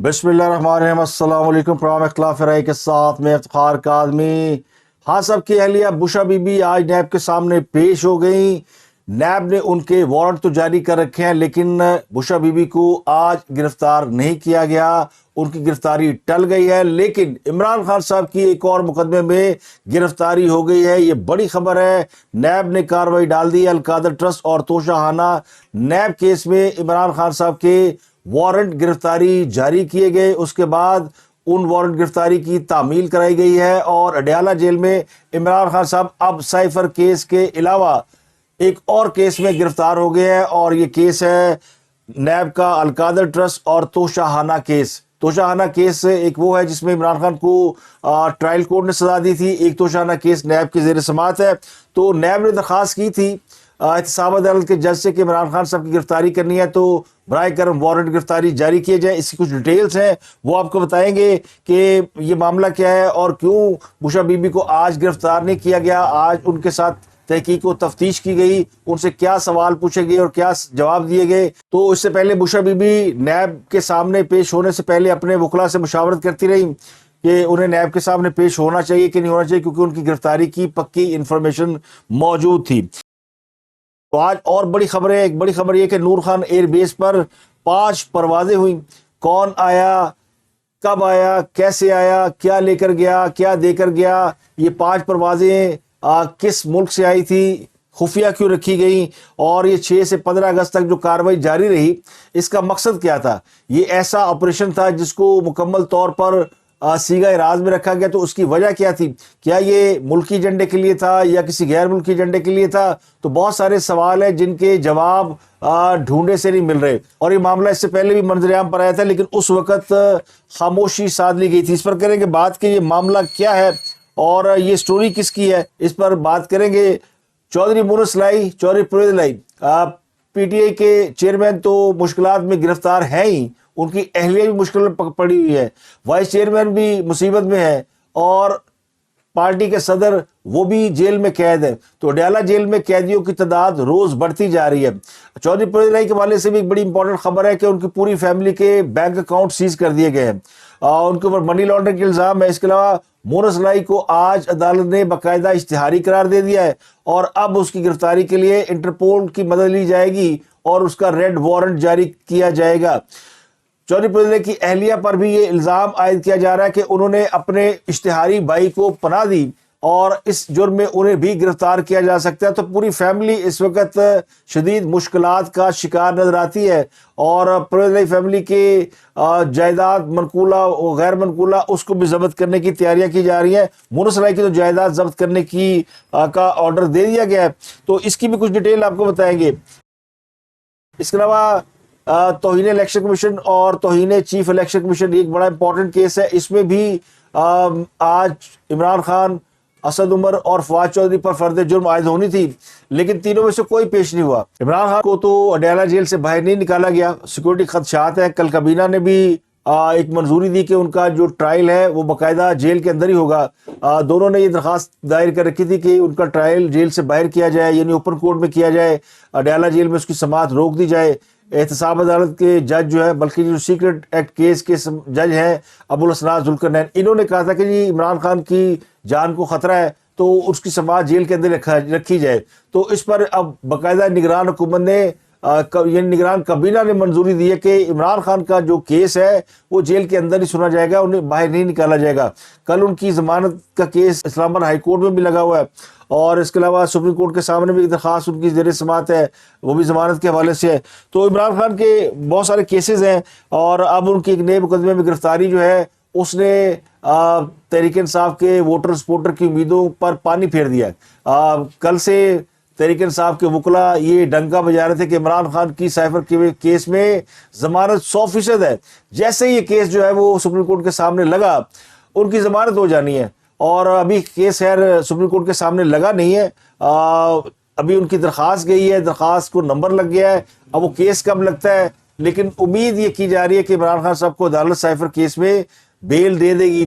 बिस्मिल्लाहिर्रहमानिर्रहीम। अस्सलाम वालेकुम। प्रोग्राम इख्तिलाफ राय के साथ में इफ्तिखार कादमी। हाँ, सब की अहलिया बुशा बीबी आज नैब के सामने पेश हो गई। नैब ने उनके वारंट तो जारी कर रखे हैं, लेकिन बुशा बीबी को आज गिरफ्तार नहीं किया गया। उनकी गिरफ्तारी टल गई है, लेकिन इमरान खान साहब की एक और मुकदमे में गिरफ्तारी हो गई है। ये बड़ी खबर है। नैब ने कार्रवाई डाल दी है। अलकादर ट्रस्ट और तोशाहाना नैब केस में इमरान खान साहब के वारंट गिरफ्तारी जारी किए गए। उसके बाद उन वारंट गिरफ्तारी की तामील कराई गई है और अडयाला जेल में इमरान खान साहब अब साइफर केस के अलावा एक और केस में गिरफ्तार हो गए हैं, और ये केस है नैब का अलकादर ट्रस्ट और तोशाहाना केस। तोशाहाना केस एक वो है जिसमें इमरान खान को ट्रायल कोर्ट ने सजा दी थी। एक तोशाहाना केस नैब के ज़ेर समाअत है। तो नैब ने दरख्वास्त की थी एहतसाब अदालत के जज से कि इमरान खान साहब की गिरफ्तारी करनी है, तो बराए करम वारंट गिरफ्तारी जारी किए जाए। इसकी कुछ डिटेल्स हैं, वो आपको बताएंगे कि ये मामला क्या है और क्यों बुशा बीबी को आज गिरफ्तार नहीं किया गया। आज उनके साथ तहकीक व तफ्तीश की गई, उनसे क्या सवाल पूछे गए और क्या जवाब दिए गए। तो इससे पहले बुशा बीबी नैब के सामने पेश होने से पहले अपने वकला से मुशावरत करती रही कि उन्हें नैब के सामने पेश होना चाहिए कि नहीं होना चाहिए, क्योंकि उनकी गिरफ्तारी की पक्की इंफॉर्मेशन मौजूद थी। तो आज और बड़ी खबर है। एक बड़ी खबर यह कि नूर खान एयरबेस पर 5 परवाजें हुई। कौन आया, कब आया, कैसे आया, क्या लेकर गया, क्या देकर गया, ये 5 परवाजें किस मुल्क से आई थी, खुफिया क्यों रखी गई, और ये 6 से 15 अगस्त तक जो कार्रवाई जारी रही, इसका मकसद क्या था। ये ऐसा ऑपरेशन था जिसको मुकम्मल तौर पर सीगा राज में रखा गया। तो उसकी वजह क्या थी? क्या ये मुल्की एजेंडे के लिए था या किसी गैर मुल्की एजेंडे के लिए था? तो बहुत सारे सवाल हैं जिनके जवाब ढूंढे से नहीं मिल रहे। और ये मामला इससे पहले भी मंजर-ए-आम पर आया था, लेकिन उस वक्त खामोशी साध ली गई थी। इस पर करेंगे बात कि ये मामला क्या है और ये स्टोरी किसकी है, इस पर बात करेंगे। चौधरी मुनस लाई, चौधरी परवेज लाई पीटीआई के चेयरमैन तो मुश्किलात में गिरफ्तार हैं ही, उनकी अहलिया भी मुश्किल में पड़ी हुई है। वाइस चेयरमैन भी मुसीबत में है और पार्टी के सदर वो भी जेल में कैद है। तो अडयाला जेल में कैदियों की तादाद रोज बढ़ती जा रही है। चौधरी परवेज लाई के हवाले से भी एक बड़ी इंपॉर्टेंट खबर है कि उनकी पूरी फैमिली के बैंक अकाउंट सीज कर दिए गए हैं। उनके ऊपर मनी लॉन्ड्रिंग के इल्जाम है। इसके अलावा मुनस लाई को आज अदालत ने बाकायदा इश्तिहारी करार दे दिया है और अब उसकी गिरफ्तारी के लिए इंटरपोल की मदद ली जाएगी और उसका रेड वारंट जारी किया जाएगा। चौधरी परवेज की अहलिया पर भी ये इल्ज़ाम आयद किया जा रहा है कि उन्होंने अपने इश्तिहारी भाई को पनाह दी और इस जुर्म में उन्हें भी गिरफ्तार किया जा सकता है। तो पूरी फैमिली इस वक्त शदीद मुश्किलात का शिकार नजर आती है और परवेज फैमिली के जायदाद मनकूला और गैर मनकूला उसको भी जब्त करने की तैयारियां की जा रही हैं। मुनस लाई की तो जायदाद जब्त करने की का ऑर्डर दे दिया गया है। तो इसकी भी कुछ डिटेल आपको बताएंगे। इसके अलावा तौहीन इलेक्शन कमीशन और तौहीन चीफ इलेक्शन कमीशन एक बड़ा इंपॉर्टेंट केस है। इसमें भी आज इमरान खान, असद उमर और फवाद चौधरी पर फर्द जुर्म आयद होनी थी, लेकिन तीनों में से कोई पेश नहीं हुआ। इमरान खान को तो अडयाला जेल से बाहर नहीं निकाला गया, सिक्योरिटी खदशात है। कल काबीना ने भी एक मंजूरी दी कि उनका जो ट्रायल है वो बाकायदा जेल के अंदर ही होगा। दोनों ने ये दरख्वास्त दायर कर रखी थी कि उनका ट्रायल जेल से बाहर किया जाए, यानी ओपन कोर्ट में किया जाए, अडयाला जेल में उसकी समाअत रोक दी जाए। एहतसाब अदालत के जज जो है, बल्कि जो सीक्रेट एक्ट केस के जज हैं अबुल हसनात जुल्करनैन, इन्होंने कहा था कि जी इमरान खान की जान को खतरा है तो उसकी समाअत जेल के अंदर रखी जाए। तो इस पर अब बाकायदा निगरान हुकूमत ने निगरान काबीना ने मंजूरी दी है कि इमरान खान का जो केस है वो जेल के अंदर ही सुना जाएगा, उन्हें बाहर नहीं निकाला जाएगा। कल उनकी जमानत का केस इस्लामाबाद हाई कोर्ट में भी लगा हुआ है और इसके अलावा सुप्रीम कोर्ट के सामने भी एक दरख्वास्त उनकी ज़ेर समाअत है, वो भी जमानत के हवाले से है। तो इमरान खान के बहुत सारे केसेस हैं और अब उनकी एक नए मुकदमे में गिरफ्तारी जो है उसने तहरीक इंसाफ के वोटर सपोर्टर की उम्मीदों पर पानी फेर दिया। कल से तहरीक इंसाफ के वकला ये डंका बजा रहे थे कि इमरान खान की साइफर के केस में जमानत 100% है। जैसे ये केस जो है वो सुप्रीम कोर्ट के सामने लगा, उनकी जमानत हो जानी है। और अभी केस खैर सुप्रीम कोर्ट के सामने लगा नहीं है, अभी उनकी दरख्वास्त गई है, दरख्वास्त को नंबर लग गया है। अब वो केस कब लगता है, लेकिन उम्मीद ये की जा रही है कि इमरान खान साहब को अदालत साइफर केस में बेल दे देगी।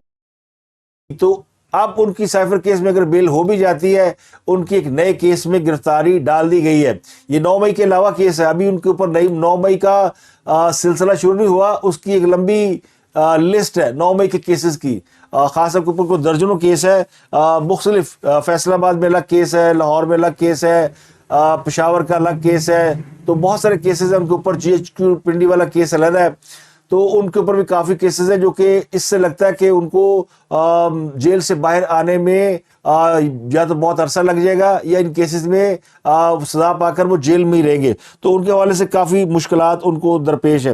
तो अब उनकी साइफर केस में अगर बेल हो भी जाती है, उनकी एक नए केस में गिरफ्तारी डाल दी गई है। ये 9 मई के अलावा केस है, अभी उनके ऊपर नई 9 मई का सिलसिला शुरू नहीं हुआ, उसकी एक लंबी لسٹ ہے 9 مئی کے کیسز کی، خاص طور کے اوپر کوئی درجنوں کیس ہے، مختلف فیصل آباد میں الگ کیس ہے، لاہور میں الگ کیس ہے، پشاور کا الگ کیس ہے، تو بہت سارے کیسز ہیں ان کے اوپر، جی ایچ کیو پنڈی والا کیس علیحدہ ہے، تو ان کے اوپر بھی کافی کیسز ہیں جو کہ اس سے لگتا ہے کہ ان کو جیل سے باہر آنے میں یا تو بہت عرصہ لگ جائے گا یا ان کیسز میں سزا پا کر وہ جیل میں ہی رہیں گے، تو ان کے حوالے سے کافی مشکلات ان کو درپیش ہیں۔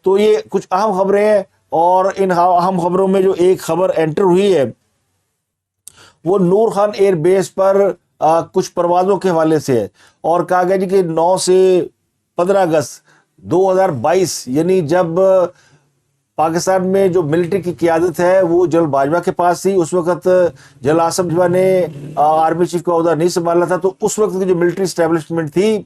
تو یہ کچھ اہم خبریں ہیں، اور ان اہم خبروں میں جو ایک خبر انٹر ہوئی ہے وہ نور خان ایئر بیس پر کچھ پروازوں کے حوالے سے ہے، اور کہا گیا جی کہ 9 سے 15 اگست 2022 یعنی جب پاکستان میں جو ملٹری کی قیادت ہے وہ جنرل باجوہ کے پاس تھی، اس وقت جنرل آصف جوہر نے آرمی چیف کا عہدہ نہیں سنبھالا تھا، تو اس وقت کی جو ملٹری اسٹیبلشمنٹ تھی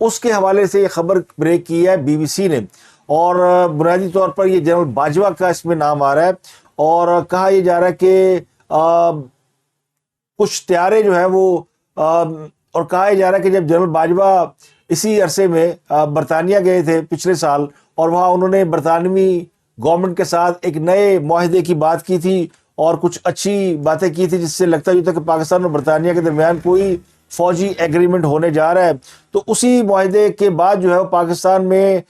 اس کے حوالے سے یہ خبر بریک کی ہے بی بی سی نے، اور بنیادی طور پر یہ جنرل باجوہ کا اس میں نام آ رہا ہے، اور کہا یہ جا رہا ہے کہ کچھ طیارے جو ہیں وہ اور کہا جا رہا ہے کہ جب جنرل باجوہ اسی عرصے میں برطانیہ گئے تھے پچھلے سال، اور وہاں انہوں نے برطانوی گورنمنٹ کے ساتھ ایک نئے معاہدے کی بات کی تھی اور کچھ اچھی باتیں کی تھی، جس سے لگتا ہے کہ پاکستان اور برطانیہ کے درمیان کوئی فوجی ایگریمنٹ ہونے جا رہا ہے، تو اسی معاہدے کے بعد جو ہے وہ پاکستان میں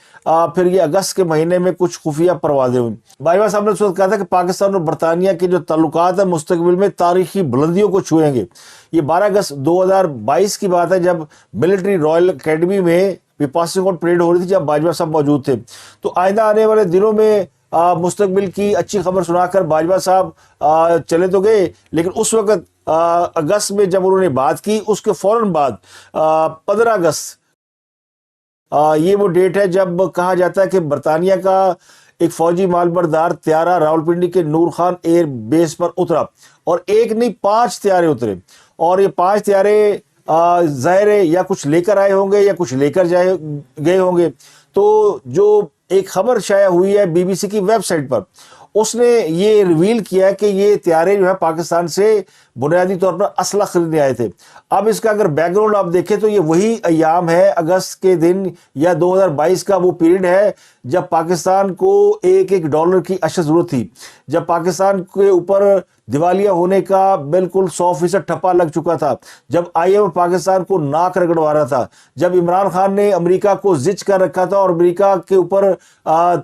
پھر یہ اگست کے مہینے میں کچھ خفیہ پروازیں ہوئیں۔ باجوہ صاحب نے اس وقت کہا تھا کہ پاکستان اور برطانیہ کے جو تعلقات ہیں مستقبل میں تاریخی بلندیوں کو چھوئیں گے۔ یہ 12 اگست 2022 کی بات ہے، جب ملٹری رائل اکیڈمی میں پاسنگ آؤٹ پریڈ ہو رہی تھی، جب باجوہ صاحب موجود تھے۔ تو آئندہ آنے والے دنوں میں مستقبل کی اچھی خبر سنا کر باجوہ صاحب چلے تو گئے، لیکن اس وقت اگست میں جب انہوں نے بات کی، اس کے فوراً بعد 15 اگست یہ وہ ڈیٹ ہے جب کہا جاتا ہے کہ برطانیہ کا ایک فوجی مال بردار طیارہ راولپنڈی کے نور خان ایئر بیس پر اترا، اور ایک نہیں 5 طیارے اترے، اور یہ 5 طیارے ظاہر ہے یا کچھ لے کر آئے ہوں گے یا کچھ لے کر گئے ہوں گے۔ تو جو ایک خبر شائع ہوئی ہے بی بی سی کی ویب سائٹ پر، اس نے یہ ریویل کیا کہ یہ طیارے جو ہے پاکستان سے بنیادی طور پر اسلحہ خریدنے آئے تھے۔ اب اس کا اگر بیک گراؤنڈ آپ دیکھیں تو یہ وہی ایام ہے، اگست کے دن یا 2022 کا وہ پیریڈ ہے جب پاکستان کو $1 کی اشد ضرورت تھی، جب پاکستان کے اوپر دیوالیہ ہونے کا بالکل 100% ٹھپا لگ چکا تھا، جب آئی ایم ایف پاکستان کو ناک رگڑوا رہا تھا، جب عمران خان نے امریکہ کو زچ کر رکھا تھا اور امریکہ کے اوپر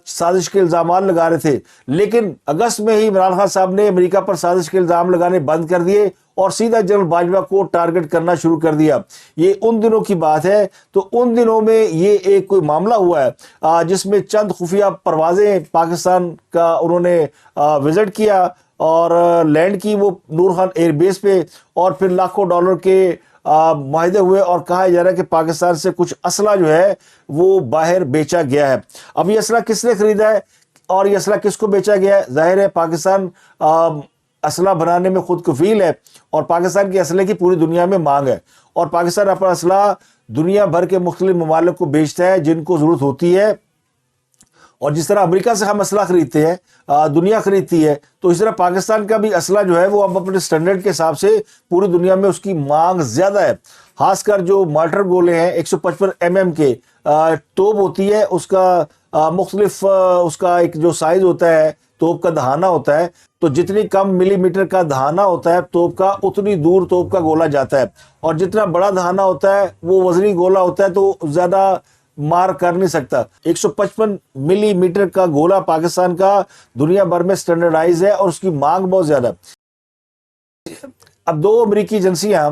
سازش کے الزامات لگا رہے تھے، لیکن اگست میں ہی عمران خان صاحب نے امریکہ پر سازش کے الزام لگانے بند کر دیے اور سیدھا جنرل باجوہ کو ٹارگٹ کرنا شروع کر دیا۔ یہ ان دنوں کی بات ہے، تو ان دنوں میں یہ ایک کوئی معاملہ ہوا ہے جس میں چند خفیہ پروازیں پاکستان کا انہوں نے وزٹ کیا اور لینڈ کی وہ نور خان ایئر بیس پہ، اور پھر لاکھوں ڈالر کے معاہدے ہوئے، اور کہا جا رہا ہے کہ پاکستان سے کچھ اسلحہ جو ہے وہ باہر بیچا گیا ہے۔ اب یہ اسلحہ کس نے خریدا ہے اور یہ اسلحہ کس کو بیچا گیا ہے؟ ظاہر ہے پاکستان اسلحہ بنانے میں خود کفیل ہے، اور پاکستان کے اسلحے کی پوری دنیا میں مانگ ہے، اور پاکستان اپنا اسلحہ دنیا بھر کے مختلف ممالک کو بیچتا ہے جن کو ضرورت ہوتی ہے، اور جس طرح امریکہ سے ہم اسلحہ خریدتے ہیں، دنیا خریدتی ہے، تو اس طرح پاکستان کا بھی اسلحہ جو ہے وہ اب اپنے سٹینڈرڈ کے حساب سے پوری دنیا میں اس کی مانگ زیادہ ہے۔ خاص کر جو مارٹر گولے ہیں 155 mm کے توپ ہوتی ہے، اس کا مختلف اس کا ایک جو سائز ہوتا ہے توپ کا دہانہ ہوتا ہے، تو جتنی کم ملی میٹر کا دہانہ ہوتا ہے توپ کا، اتنی دور توپ کا گولا جاتا ہے، اور جتنا بڑا دہانہ ہوتا ہے وہ وزنی گولا ہوتا ہے تو زیادہ مار کر نہیں سکتا۔ 155 ملی میٹر کا گولا پاکستان کا دنیا بھر میں سٹینڈرڈائز ہے، اور اس کی مانگ بہت زیادہ ہے۔ اب 2 امریکی ایجنسیاں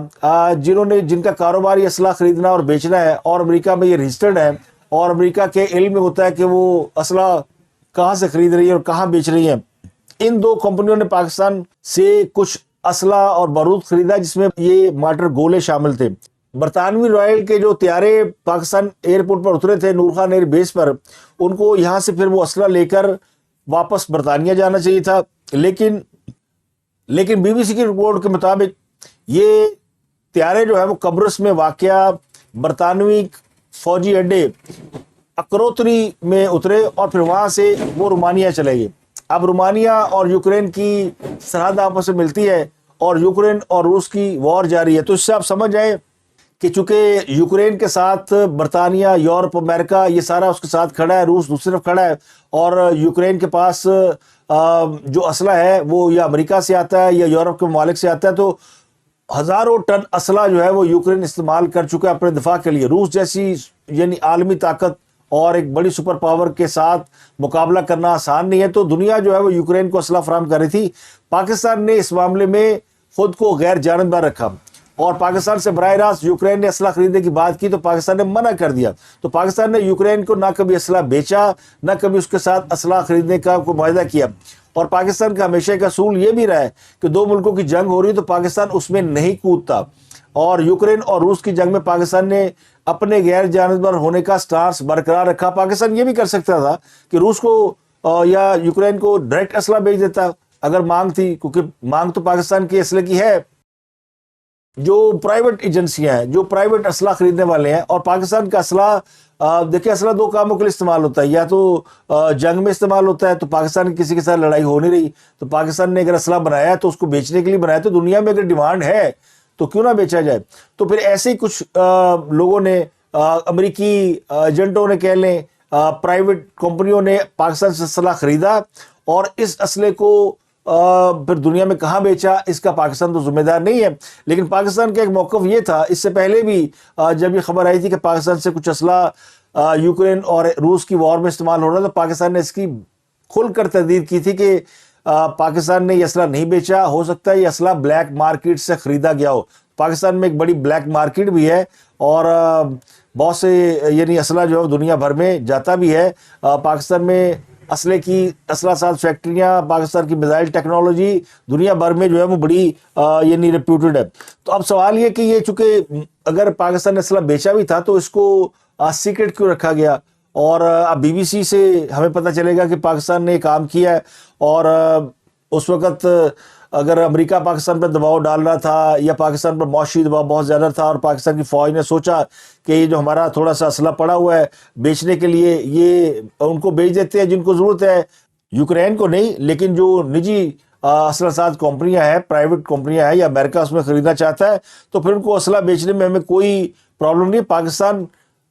جن کا کاروبار یہ اسلحہ خریدنا اور بیچنا ہے، اور امریکہ میں یہ رجسٹرڈ ہے، اور امریکہ کے علم میں ہوتا ہے کہ وہ اسلحہ کہاں سے خرید رہی ہے اور کہاں بیچ رہی ہے۔ ان 2 کمپنیوں نے پاکستان سے کچھ اسلحہ اور بارود خریدا جس میں یہ مارٹر گولے شامل تھے۔ برطانوی رائل کے جو طیارے پاکستان ایئرپورٹ پر اترے تھے نور خان ایئر بیس پر، ان کو یہاں سے پھر وہ اسلحہ لے کر واپس برطانیہ جانا چاہیے تھا، لیکن بی بی سی کی رپورٹ کے مطابق یہ طیارے جو ہے وہ قبرص میں واقع برطانوی فوجی اڈے اکروتری میں اترے، اور پھر وہاں سے وہ رومانیہ چلے گئے۔ اب رومانیہ اور یوکرین کی سرحد آپس میں ملتی ہے، اور یوکرین اور روس کی وار جاری ہے، تو اس سے آپ سمجھ جائیں کہ چونکہ یوکرین کے ساتھ برطانیہ، یورپ، امریکہ یہ سارا اس کے ساتھ کھڑا ہے، روس دوسری طرف کھڑا ہے، اور یوکرین کے پاس جو اسلحہ ہے وہ یا امریکہ سے آتا ہے یا یورپ کے ممالک سے آتا ہے، تو ہزاروں ٹن اسلحہ جو ہے وہ یوکرین استعمال کر چکا ہے اپنے دفاع کے لیے۔ روس جیسی یعنی عالمی طاقت اور ایک بڑی سپر پاور کے ساتھ مقابلہ کرنا آسان نہیں ہے، تو دنیا جو ہے وہ یوکرین کو اسلحہ فراہم کر رہی تھی۔ پاکستان نے اس معاملے میں خود کو غیر جانبدار رکھا اور پاکستان سے براہ راست یوکرین نے اسلحہ خریدنے کی بات کی تو پاکستان نے منع کر دیا۔ تو پاکستان نے یوکرین کو نہ کبھی اسلحہ بیچا، نہ کبھی اس کے ساتھ اسلحہ خریدنے کا کوئی معاہدہ کیا، اور پاکستان کا ہمیشہ کا اصول یہ بھی رہا ہے کہ دو ملکوں کی جنگ ہو رہی ہے تو پاکستان اس میں نہیں کودتا، اور یوکرین اور روس کی جنگ میں پاکستان نے اپنے غیر جانبدار ہونے کا سٹانس برقرار رکھا۔ پاکستان یہ بھی کر سکتا تھا کہ روس کو یا یوکرین کو ڈائریکٹ اسلحہ بھیج دیتا اگر مانگ تھی، کیونکہ مانگ تو پاکستان کے اسلحے کی ہے۔ جو پرائیویٹ ایجنسیاں ہیں، جو پرائیویٹ اسلحہ خریدنے والے ہیں، اور پاکستان کا اسلحہ دیکھیں اسلحہ دو کاموں کے لیے استعمال ہوتا ہے، یا تو جنگ میں استعمال ہوتا ہے، تو پاکستان کی کسی کے ساتھ لڑائی ہو نہیں رہی تو پاکستان نے اگر اسلحہ بنایا ہے تو اس کو بیچنے کے لیے بنایا، تو دنیا میں اگر ڈیمانڈ ہے تو کیوں نہ بیچا جائے۔ تو پھر ایسے ہی کچھ لوگوں نے، امریکی ایجنٹوں نے کہہ لیں، پرائیویٹ کمپنیوں نے پاکستان سے اسلحہ خریدا، اور اس اسلحے کو پھر دنیا میں کہاں بیچا اس کا پاکستان تو ذمہ دار نہیں ہے۔ لیکن پاکستان کا ایک موقف یہ تھا، اس سے پہلے بھی جب یہ خبر آئی تھی کہ پاکستان سے کچھ اسلحہ یوکرین اور روس کی وار میں استعمال ہو رہا، تو پاکستان نے اس کی کھل کر تردید کی تھی کہ پاکستان نے یہ اسلحہ نہیں بیچا، ہو سکتا ہے یہ اسلحہ بلیک مارکیٹ سے خریدا گیا ہو۔ پاکستان میں ایک بڑی بلیک مارکیٹ بھی ہے، اور بہت سے یعنی اسلحہ جو ہے دنیا بھر میں جاتا بھی ہے۔ پاکستان میں اسلحہ ساز فیکٹریاں، پاکستان کی میزائل ٹیکنالوجی دنیا بھر میں جو ہے وہ بڑی یعنی ریپیوٹڈ ہے۔ تو اب سوال یہ کہ یہ چونکہ اگر پاکستان نے اسلحہ بیچا بھی تھا تو اس کو سیکرٹ کیوں رکھا گیا، اور اب بی بی سی سے ہمیں پتہ چلے گا کہ پاکستان نے کام کیا ہے، اور اس وقت اگر امریکہ پاکستان پر دباؤ ڈال رہا تھا یا پاکستان پر معاشی دباؤ بہت زیادہ تھا، اور پاکستان کی فوج نے سوچا کہ یہ جو ہمارا تھوڑا سا اسلحہ پڑا ہوا ہے بیچنے کے لیے، یہ ان کو بیچ دیتے ہیں جن کو ضرورت ہے، یوکرین کو نہیں لیکن جو نجی اسلحہ ساز کمپنیاں ہیں، پرائیویٹ کمپنیاں ہیں، یا امریکہ اس میں خریدنا چاہتا ہے تو پھر ان کو اسلحہ بیچنے میں ہمیں کوئی پرابلم نہیں۔ پاکستان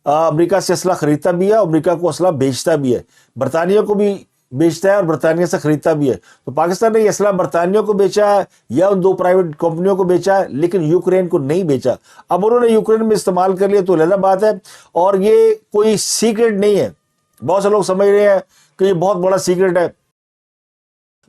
امریکہ سے اسلحہ خریدتا بھی ہے، امریکہ کو اسلحہ بیچتا بھی ہے، برطانیہ کو بھی بیچتا ہے اور برطانیہ سے خریدتا بھی ہے۔ تو پاکستان نے یہ اسلحہ برطانیہ کو بیچا یا ان دو پرائیویٹ کمپنیوں کو بیچا، لیکن یوکرین کو نہیں بیچا۔ اب انہوں نے یوکرین میں استعمال کر لیا تو علیحدہ بات ہے، اور یہ کوئی سیکرٹ نہیں ہے۔ بہت سے لوگ سمجھ رہے ہیں کہ یہ بہت بڑا سیکرٹ ہے۔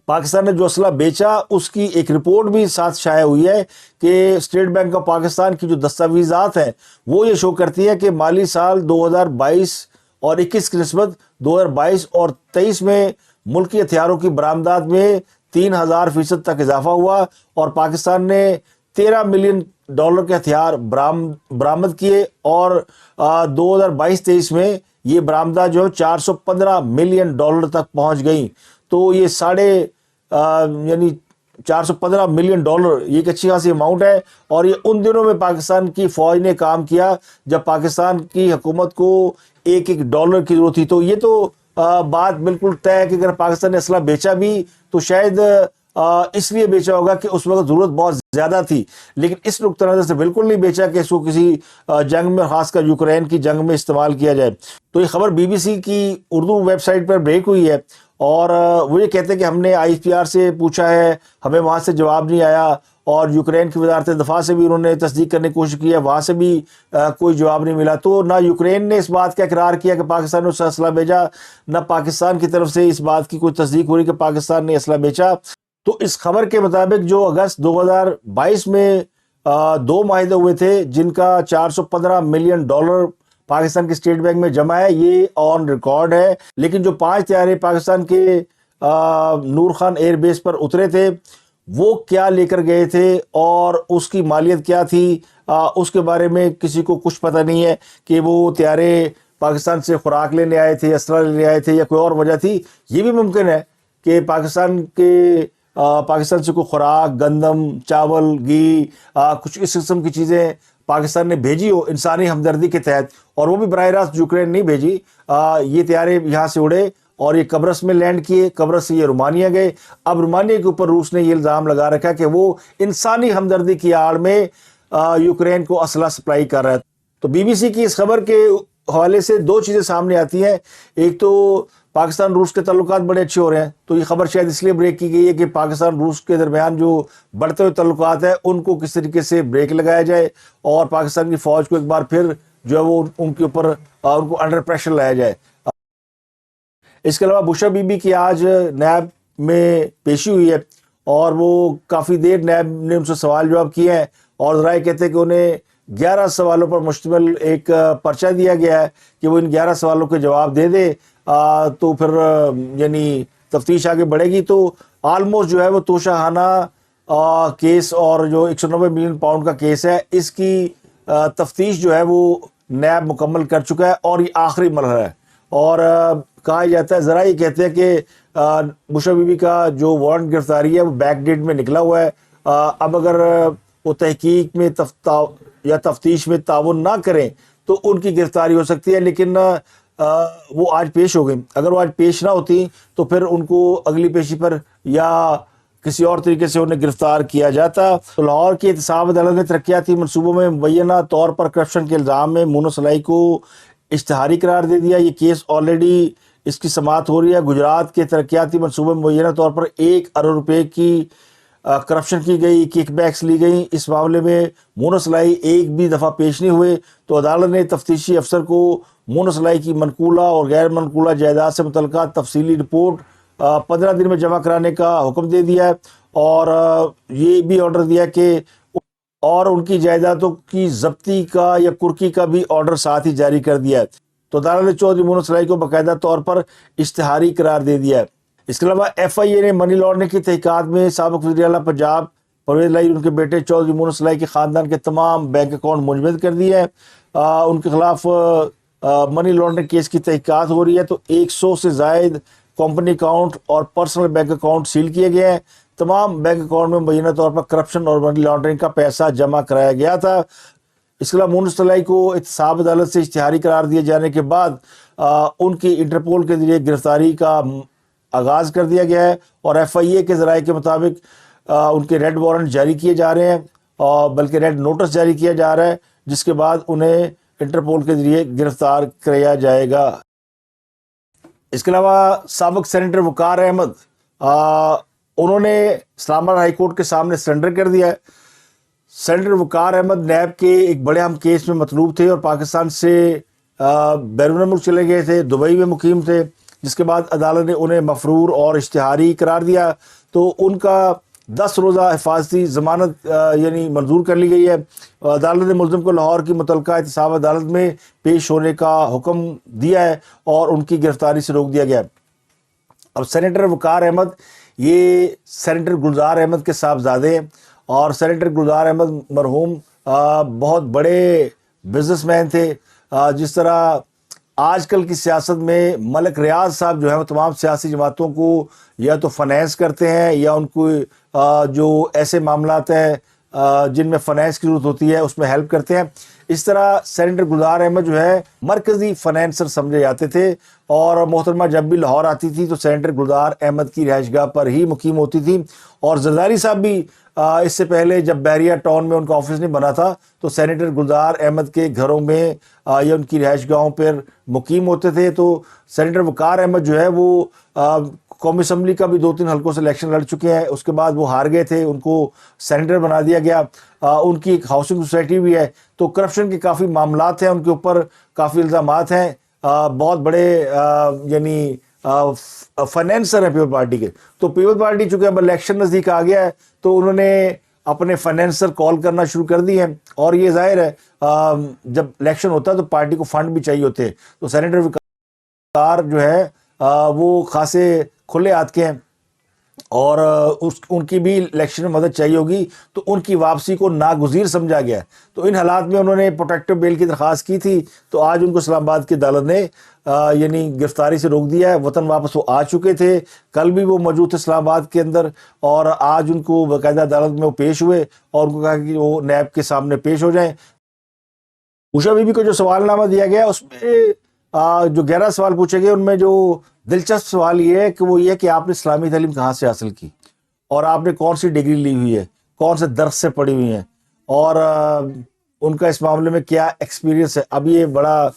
پاکستان نے جو اسلحہ بیچا اس کی ایک رپورٹ بھی ساتھ شائع ہوئی ہے کہ اسٹیٹ بینک آف پاکستان کی جو دستاویزات ہیں وہ یہ شو کرتی ہیں کہ مالی سال 2022 اور 21 کی نسبت 2022 اور 23 میں ملکی ہتھیاروں کی برآمدات میں 3000% تک اضافہ ہوا، اور پاکستان نے $13 ملین کے ہتھیار برآمد کیے، اور 2022-23 میں یہ برآمدات جو $415 ملین تک پہنچ گئیں۔ تو یہ یعنی $415 ملین یہ ایک اچھی خاصی اماؤنٹ ہے، اور یہ ان دنوں میں پاکستان کی فوج نے کام کیا جب پاکستان کی حکومت کو ایک ڈالر کی ضرورت تھی۔ تو یہ تو بات بالکل طے ہے کہ اگر پاکستان نے اسلحہ بیچا بھی تو شاید اس لیے بیچا ہوگا کہ اس وقت ضرورت بہت زیادہ تھی، لیکن اس نقطہ نظر سے بالکل نہیں بیچا کہ اس کو کسی جنگ میں، خاص کر یوکرین کی جنگ میں استعمال کیا جائے۔ تو یہ خبر بی بی سی کی اردو ویب سائٹ پر بریک ہوئی ہے، اور وہ یہ کہتے ہیں کہ ہم نے آئی پی آر سے پوچھا ہے، ہمیں وہاں سے جواب نہیں آیا، اور یوکرین کی وزارت دفاع سے بھی انہوں نے تصدیق کرنے کی کوشش کی ہے، وہاں سے بھی کوئی جواب نہیں ملا۔ تو نہ یوکرین نے اس بات کا اقرار کیا کہ پاکستان نے اسے اسلحہ بیچا، نہ پاکستان کی طرف سے اس بات کی کوئی تصدیق ہو رہی کہ پاکستان نے اسلحہ بیچا۔ تو اس خبر کے مطابق جو اگست 2022 میں 2 معاہدے ہوئے تھے جن کا $415 ملین پاکستان کے اسٹیٹ بینک میں جمع ہے، یہ آن ریکارڈ ہے، لیکن جو 5 طیارے پاکستان کے نور خان ایئر بیس پر اترے تھے وہ کیا لے کر گئے تھے اور اس کی مالیت کیا تھی، اس کے بارے میں کسی کو کچھ پتہ نہیں ہے کہ وہ طیارے پاکستان سے خوراک لینے آئے تھے، اسلحہ لینے آئے تھے، یا کوئی اور وجہ تھی۔ یہ بھی ممکن ہے کہ پاکستان سے کوئی خوراک، گندم، چاول، گھی، کچھ اس قسم کی چیزیں پاکستان نے بھیجی ہو انسانی ہمدردی کے تحت، اور وہ بھی براہ راست یوکرین نہیں بھیجی۔ یہ طیارے یہاں سے اڑے اور یہ قبرص میں لینڈ کیے، قبرص سے یہ رومانیہ گئے۔ اب رومانیہ کے اوپر روس نے یہ الزام لگا رکھا کہ وہ انسانی ہمدردی کی آڑ میں यूक्रेन को असला सप्लाई कर रहा है। तो बीबीसी की इस खबर के हवाले से दो चीज़ें सामने आती हैं। एक तो पाकिस्तान रूस के ताल्लुकात बड़े अच्छे हो रहे हैं, तो ये खबर शायद इसलिए ब्रेक की गई है कि पाकिस्तान रूस के दरमियान जो बढ़ते हुए ताल्लुकात हैं उनको किस तरीके से ब्रेक लगाया जाए और पाकिस्तान की फ़ौज को एक बार फिर जो है वो उनके ऊपर उनको अंडर प्रेशर लाया जाए। इसके अलावा बुशा बीबी की आज नैब में पेशी हुई है और वो काफ़ी देर नैब ने उनसे सवाल जवाब किए हैं और ज़राए कहते हैं कि उन्हें 11 सवालों पर मुश्तमिल एक पर्चा दिया गया है कि वो इन 11 सवालों के जवाब दे दे, तो फिर यानी तफ्तीश आगे बढ़ेगी। तो आलमोस्ट जो है वो तोशाखाना केस और जो 190 मिलियन पाउंड का केस है इसकी तफ्तीश जो है वो नैब मुकम्मल कर चुका है और ये आखिरी मरहला है। और कहा जाता है, ज़रा ये कहते हैं कि बुशा बीबी का जो वारंट गिरफ्तारी है वो बैक डेट में निकला हुआ है। अब अगर वो तहकीक में या तफ्तीश में ताउन ना करें तो उनकी गिरफ्तारी हो सकती है, लेकिन वो आज पेश हो गई। अगर वो आज पेश ना होती तो फिर उनको अगली पेशी पर या किसी और तरीके से उन्हें गिरफ्तार किया जाता। तो लाहौर की एहतसाब अदालत ने तरक्याती मनसूबों में मुबैना तौर पर करप्शन के इल्ज़ाम में मोनो सलाई को इश्तिहारी करार दे दिया। ये केस ऑलरेडी इसकी समाअत हो रही है। गुजरात के तरक्याती मनसूबे में मुबैना तौर पर 1 अरब रुपए की करप्शन की गई, किकबैक्स ली गई। इस मामले में मोनो सलाई एक भी दफ़ा पेश नहीं हुए, तो अदालत ने तफ्तीशी अफसर को मोनो सलाई की मनकूला और गैर मनकूला जायदाद से मुतल्लिका तफसीली रिपोर्ट 15 दिन में जमा कराने का हुक्म दे दिया है और ये भी ऑर्डर दिया कि और उनकी जायदादों की जब्ती का या कुर्की का भी ऑर्डर साथ ही जारी कर दिया है। तो अदालत ने चौधरी मोनो सलाई को बाकायदा तौर पर इश्तिहारी करार दे दिया है। इसके अलावा FIA ने मनी लॉन्ड्रिंग की तहकीकात में साबिक वज़ीर आला पंजाब परवेज़ लाई उनके बेटे चौधरी मोनो सलाई के ख़ानदान के तमाम बैंक अकाउंट मुंजमद कर दिए हैं। उनके खिलाफ मनी लॉन्ड्रिंग केस की तहकीकात हो रही है। तो 100 से ज़ायद कंपनी अकाउंट और पर्सनल बैंक अकाउंट सील किए गए हैं। तमाम बैंक अकाउंट में मुबैना तौर पर करप्शन और मनी लॉन्ड्रिंग का पैसा जमा कराया गया था। इसके अलावा मोनो सलाई को एहतसाब अदालत से इश्तिहारी करार दिए जाने के बाद उनकी इंटरपोल के जरिए गिरफ्तारी का आगाज़ कर दिया गया है और FIA के ज़राए के मुताबिक उनके रेड वारंट जारी किए जा रहे हैं और बल्कि रेड नोटिस जारी किया जा रहा है, जिसके बाद उन्हें इंटरपोल के जरिए गिरफ्तार किया जाएगा। इसके अलावा साबिक सेनेटर वकार अहमद उन्होंने इस्लामाबाद हाई कोर्ट के सामने सरेंडर कर दिया है। सेनेटर वकार अहमद नैब के एक बड़े अहम केस में मतलूब थे और पाकिस्तान से बैरून मुल्क चले गए थे, दुबई में मुकीम थे, जिसके बाद अदालत ने उन्हें मफरूर और इश्तिहारी करार दिया। तो उनका 10 रोज़ा हिफाजती ज़मानत यानी मंजूर कर ली गई है। अदालत ने मुल्ज़िम को लाहौर की मुतल्लिका एहतसाब अदालत में पेश होने का हुक्म दिया है और उनकी गिरफ्तारी से रोक दिया गया है। अब सेनेटर वकार अहमद ये सेनेटर गुलजार अहमद के साहबजादे हैं और सेनेटर गुलजार अहमद मरहूम बहुत बड़े बिजनेसमैन थे। जिस तरह आजकल की सियासत में मलिक रियाज साहब जो है वो तमाम सियासी जमातों को या तो फाइनेंस करते हैं या उनको जो ऐसे मामलात हैं जिनमें फाइनेंस की ज़रूरत होती है उसमें हेल्प करते हैं। इस तरह सेनेटर गुलजार अहमद जो है मरकज़ी फाइनेंसर समझे जाते थे और मोहतरमा जब भी लाहौर आती थी तो सेनेटर गुलजार अहमद की रिहाइशगाह पर ही मुकीम होती थी। और जरदारी साहब भी इससे पहले जब बैरिया टाउन में उनका ऑफिस नहीं बना था तो सेनेटर गुलजार अहमद के घरों में या उनकी रिहाइशगाहों पर मुकीम होते थे। तो सेनेटर वकार अहमद जो है वो कौमी असम्बली का भी 2-3 हल्कों से इलेक्शन लड़ चुके हैं, उसके बाद वो हार गए थे, उनको सेनेटर बना दिया गया। उनकी एक हाउसिंग सोसाइटी भी है। तो करप्शन के काफ़ी मामलात हैं, उनके ऊपर काफ़ी इल्ज़ामात हैं। बहुत बड़े यानी फाइनेंसर हैं पीपल पार्टी के। तो पीपल पार्टी चूँकि अब इलेक्शन नज़दीक आ गया है तो उन्होंने अपने फाइनेंसर कॉल करना शुरू कर दिए हैं और ये जाहिर है जब इलेक्शन होता है तो पार्टी को फंड भी चाहिए होते हैं। तो सेनेटर वकार जो है वो खासे खुले हाथ के हैं और उनकी भी इलेक्शन में मदद चाहिए होगी, तो उनकी वापसी को नागुज़ीर समझा गया। तो इन हालात में उन्होंने प्रोटेक्टिव बेल की दरख्वास्त की थी, तो आज उनको इस्लामाबाद की अदालत ने यानी गिरफ्तारी से रोक दिया है। वतन वापस वो आ चुके थे, कल भी वो मौजूद थे इस्लामाबाद के अंदर और आज उनको बाकायदा अदालत में वो पेश हुए और उनको कहा कि वो नैब के सामने पेश हो जाएँ। बुशा बीबी को जो सवालनामा दिया गया उसमें जो 11 सवाल पूछे गए उनमें जो दिलचस्प सवाल ये है कि वो ये कि आपने इस्लामी तालीम कहाँ से हासिल की और आपने कौन सी डिग्री ली हुई है, कौन से दर्स से पढ़ी हुई हैं اور ان کا اس معاملے میں کیا ایکسپیرینس ہے. اب یہ بڑا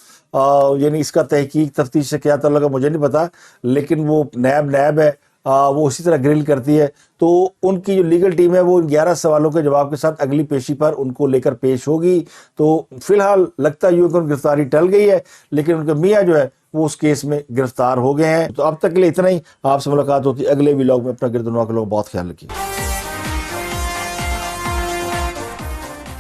یعنی اس کا تحقیق تفتیش سے کیا تعلق ہے مجھے نہیں پتا, لیکن وہ نیب ہے, وہ اسی طرح گرل کرتی ہے. تو ان کی جو لیگل ٹیم ہے وہ 11 سوالوں کے جواب کے ساتھ اگلی پیشی پر ان کو لے کر پیش ہوگی. تو فی الحال لگتا ہے کہ ان کی گرفتاری ٹل گئی ہے, لیکن ان کے میاں جو ہے وہ اس کیس میں گرفتار ہو گئے ہیں. تو اب تک کے لیے اتنا ہی. آپ سے ملاقات ہوتی ہے اگلے ولاگ میں. اپنا گرد و نواح کا لوگ بہت خیال رکھیے.